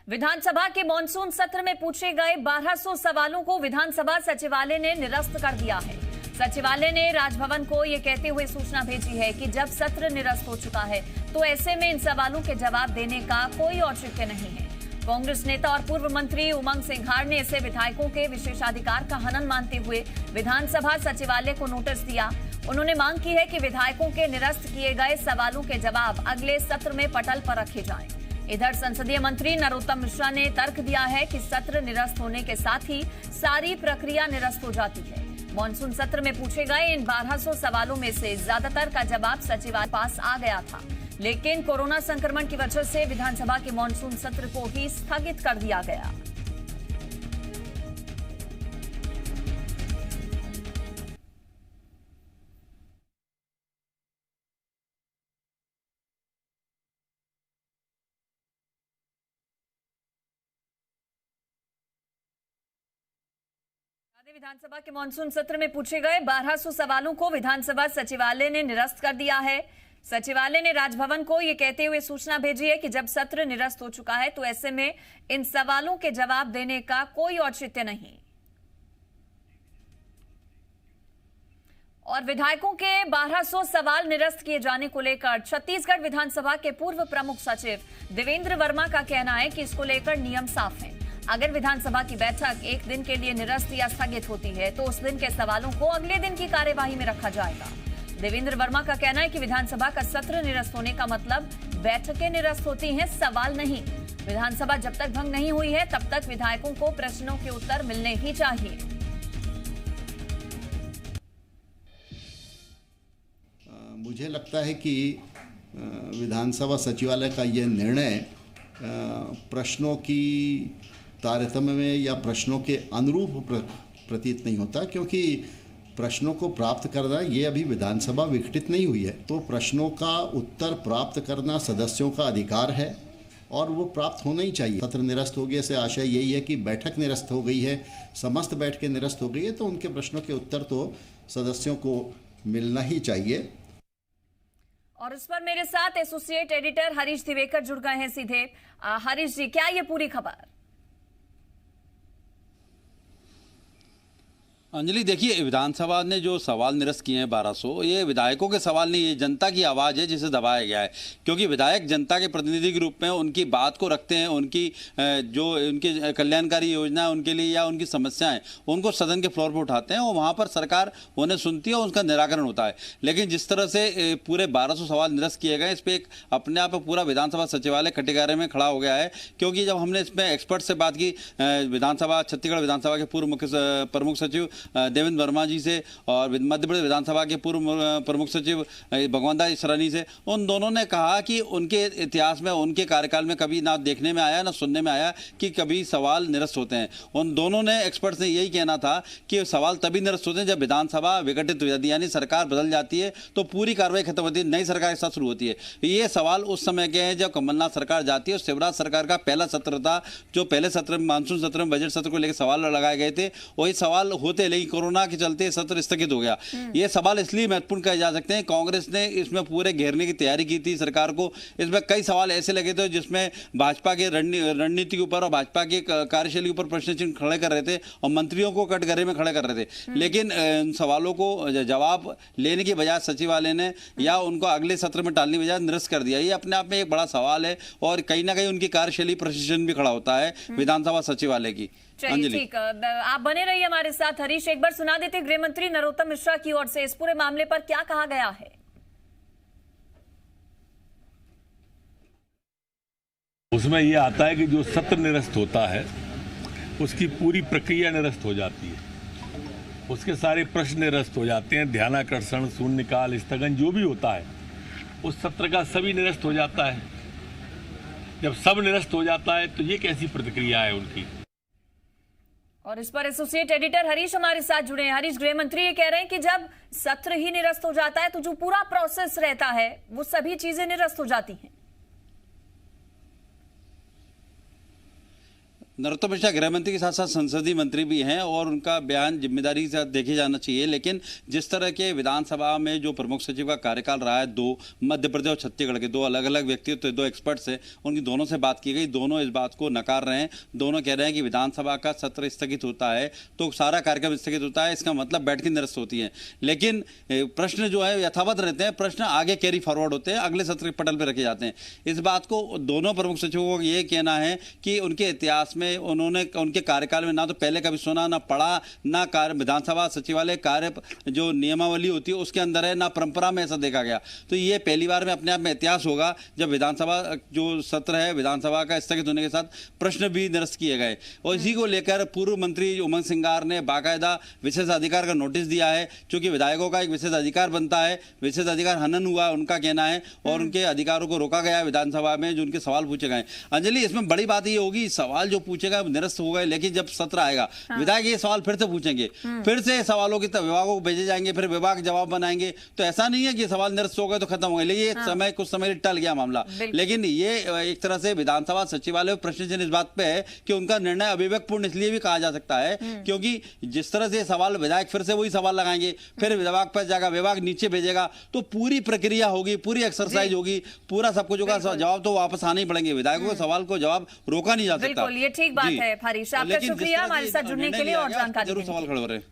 विधानसभा के मॉनसून सत्र में पूछे गए 1200 सवालों को विधानसभा सचिवालय ने निरस्त कर दिया है। सचिवालय ने राजभवन को ये कहते हुए सूचना भेजी है कि जब सत्र निरस्त हो चुका है तो ऐसे में इन सवालों के जवाब देने का कोई औचित्य नहीं है। कांग्रेस नेता और पूर्व मंत्री उमंग सिंघार ने इसे विधायकों के विशेषाधिकार का हनन मानते हुए विधानसभा सचिवालय को नोटिस दिया। उन्होंने मांग की है कि विधायकों के निरस्त किए गए सवालों के जवाब अगले सत्र में पटल पर रखे जाएं। इधर संसदीय मंत्री नरोत्तम मिश्रा ने तर्क दिया है कि सत्र निरस्त होने के साथ ही सारी प्रक्रिया निरस्त हो जाती है। मॉनसून सत्र में पूछे गए इन 1200 सवालों में से ज्यादातर का जवाब सचिवालय पास आ गया था, लेकिन कोरोना संक्रमण की वजह से विधानसभा के मॉनसून सत्र को ही स्थगित कर दिया गया। विधानसभा के मॉनसून सत्र में पूछे गए 1200 सवालों को विधानसभा सचिवालय ने निरस्त कर दिया है। सचिवालय ने राजभवन को यह कहते हुए सूचना भेजी है कि जब सत्र निरस्त हो चुका है तो ऐसे में इन सवालों के जवाब देने का कोई औचित्य नहीं। और विधायकों के 1200 सवाल निरस्त किए जाने को लेकर छत्तीसगढ़ विधानसभा के पूर्व प्रमुख सचिव देवेंद्र वर्मा का कहना है कि इसको लेकर नियम साफ है। अगर विधानसभा की बैठक एक दिन के लिए निरस्त या स्थगित होती है तो उस दिन के सवालों को अगले दिन की कार्यवाही में रखा जाएगा। देवेंद्र वर्मा का कहना है कि विधानसभा का सत्र निरस्त होने का मतलब बैठकें निरस्त होती हैं, सवाल नहीं। विधानसभा जब तक भंग नहीं हुई है तब तक विधायकों को प्रश्नों के उत्तर मिलने ही चाहिए। मुझे लगता है कि विधानसभा सचिवालय का यह निर्णय प्रश्नों की तारतम्य में या प्रश्नों के अनुरूप प्रतीत नहीं होता, क्योंकि प्रश्नों को प्राप्त करना ये अभी विधानसभा विघटित नहीं हुई है, तो प्रश्नों का उत्तर प्राप्त करना सदस्यों का अधिकार है और वो प्राप्त होना ही चाहिए। सत्र निरस्त हो गए से आशय यही है कि बैठक निरस्त हो गई है, समस्त बैठकें निरस्त हो गई है, तो उनके प्रश्नों के उत्तर तो सदस्यों को मिलना ही चाहिए। और इस पर मेरे साथ एसोसिएट एडिटर हरीश दिवेकर जुड़ गए हैं सीधे। हरीश जी, क्या ये पूरी खबर? अंजलि, देखिए, विधानसभा ने जो सवाल निरस्त किए हैं 1200, ये विधायकों के सवाल नहीं, ये जनता की आवाज़ है जिसे दबाया गया है। क्योंकि विधायक जनता के प्रतिनिधि के रूप में उनकी बात को रखते हैं, उनकी जो उनकी कल्याणकारी योजना उनके लिए या उनकी समस्याएं उनको सदन के फ्लोर पर उठाते हैं और वहाँ पर सरकार उन्हें सुनती है और उनका निराकरण होता है। लेकिन जिस तरह से पूरे 1200 सवाल निरस्त किए गए, इस पर एक अपने आप पूरा विधानसभा सचिवालय कटिघरे में खड़ा हो गया है। क्योंकि जब हमने इसमें एक्सपर्ट से बात की, छत्तीसगढ़ विधानसभा के पूर्व मुख्य प्रमुख सचिव देवेंद्र वर्मा जी से और मध्य प्रदेश विधानसभा के पूर्व प्रमुख सचिव भगवंत दास सरानी से, उन दोनों ने कहा कि उनके इतिहास में, उनके कार्यकाल में कभी ना देखने में आया ना सुनने में आया कि कभी सवाल निरस्त होते हैं। उन दोनों ने एक्सपर्ट से यही कहना था कि सवाल तभी निरस्त होते हैं जब विधानसभा विघटित हो जाती है, यानी सरकार बदल जाती है तो पूरी कार्रवाई खत्म होती है, नई सरकार के साथ शुरू होती है। ये सवाल उस समय के हैं जब कमलनाथ सरकार जाती है और शिवराज सरकार का पहला सत्र था, जो पहले सत्र में मानसून सत्र में बजट सत्र को लेकर सवाल लगाए गए थे। वही सवाल होते, लेकिन कोरोना के चलते सत्र स्थगित हो गया। ये सवाल इसलिए महत्वपूर्ण कहे जा सकते हैं, कांग्रेस ने इसमें पूरे घेरने की तैयारी की थी सरकार को। इसमें कई सवाल ऐसे लगे थे जिसमें भाजपा के रणनीति के ऊपर और भाजपा की कार्यशैली के ऊपर प्रश्न चिन्ह खड़े कर रहे थे और मंत्रियों को कटघरे में खड़े कर रहे थे। लेकिन इन सवालों को जवाब लेने की बजाय सचिवालय ने या उनको अगले सत्र में टालने की बजाय निरस्त कर दिया। ये अपने आप में एक बड़ा सवाल है और कहीं ना कहीं उनकी कार्यशैली प्रशिक्षण भी खड़ा होता है विधानसभा सचिवालय की। चलिए, ठीक, आप बने रहिए हमारे साथ। हरीश, एक बार सुना देते गृह मंत्री नरोत्तम मिश्रा की ओर से इस पूरे मामले पर क्या कहा गया है। उसमें यह आता है कि जो सत्र निरस्त होता है उसकी पूरी प्रक्रिया निरस्त हो जाती है, उसके सारे प्रश्न निरस्त हो जाते हैं, ध्यानाकर्षण, शून्यकाल, स्थगन जो भी होता है उस सत्र का सभी निरस्त हो जाता है। जब सब निरस्त हो जाता है तो ये कैसी प्रतिक्रिया है उनकी। और इस पर एसोसिएट एडिटर हरीश हमारे साथ जुड़े हैं। हरीश, गृह मंत्री ये कह रहे हैं कि जब सत्र ही निरस्त हो जाता है तो जो पूरा प्रोसेस रहता है वो सभी चीजें निरस्त हो जाती हैं। नरोत्तम मिश्रा गृह मंत्री के साथ साथ संसदीय मंत्री भी हैं और उनका बयान जिम्मेदारी से देखे जाना चाहिए। लेकिन जिस तरह के विधानसभा में जो प्रमुख सचिव का कार्यकाल रहा है, दो मध्य प्रदेश और छत्तीसगढ़ के दो अलग अलग व्यक्तित्व, दो एक्सपर्ट्स हैं, उनकी दोनों से बात की गई, दोनों इस बात को नकार रहे हैं। दोनों कह रहे हैं कि विधानसभा का सत्र स्थगित होता है तो सारा कार्यक्रम स्थगित होता है, इसका मतलब बैठकें निरस्त होती हैं। लेकिन प्रश्न जो है यथावत रहते हैं, प्रश्न आगे कैरी फॉरवर्ड होते हैं, अगले सत्र के पटल पर रखे जाते हैं। इस बात को दोनों प्रमुख सचिवों को ये कहना है कि उनके इतिहास में उन्होंने उनके कार्यकाल में ना तो पहले कभी सुना, ना पढ़ा, ना कार्य विधानसभा सचिवालय कार्य जो नियमावली होती है उसके अंदर है, ना परंपरा में ऐसा देखा गया। तो ये पहली बार में अपने आप में इतिहास होगा जब विधानसभा जो सत्र है विधानसभा का स्थगित होने के साथ प्रश्न भी निरस्त किए गए। और इसी को लेकर पूर्व मंत्री उमंग सिंगार ने बाकायदा विशेष अधिकार का नोटिस दिया है, क्योंकि विधायकों का एक विशेष अधिकार बनता है, विशेष अधिकार हनन हुआ उनका कहना है और उनके अधिकारों को रोका गया है विधानसभा में जो उनके सवाल पूछे गए। अंजलि, इसमें बड़ी बात ये होगी सवाल जो पूछेगा निरस्त हो गए, लेकिन जब सत्र आएगा विधायक ये सवाल फिर से पूछेंगे, फिर से सवालों की विभागों को भेजे जाएंगे, फिर विभाग जवाब बनाएंगे। तो ऐसा नहीं है कि सवाल निरस्त हो गए तो खत्म हो गए, लेकिन ये समय कुछ समय टल गया मामला। लेकिन ये एक तरह से विधानसभा सचिवालय प्रश्न चिन्ह इस बात पे है कि उनका निर्णय अविवेकपूर्ण इसलिए भी कहा जा सकता है क्योंकि जिस तरह से सवाल विधायक फिर से वही सवाल लगाएंगे, फिर विभाग पर जाएगा, विभाग नीचे भेजेगा, तो पूरी प्रक्रिया होगी, पूरी एक्सरसाइज होगी, पूरा सब कुछ होगा, जवाब तो वापस आने ही पड़ेंगे। विधायकों के सवाल को जवाब रोका नहीं जा सकता। बिल्कुल, ये ठीक बात है। फारिश, आपका शुक्रिया हमारे साथ जुड़ने के लिए और जानकारी जरूर सवाल खड़े हो रहे हैं।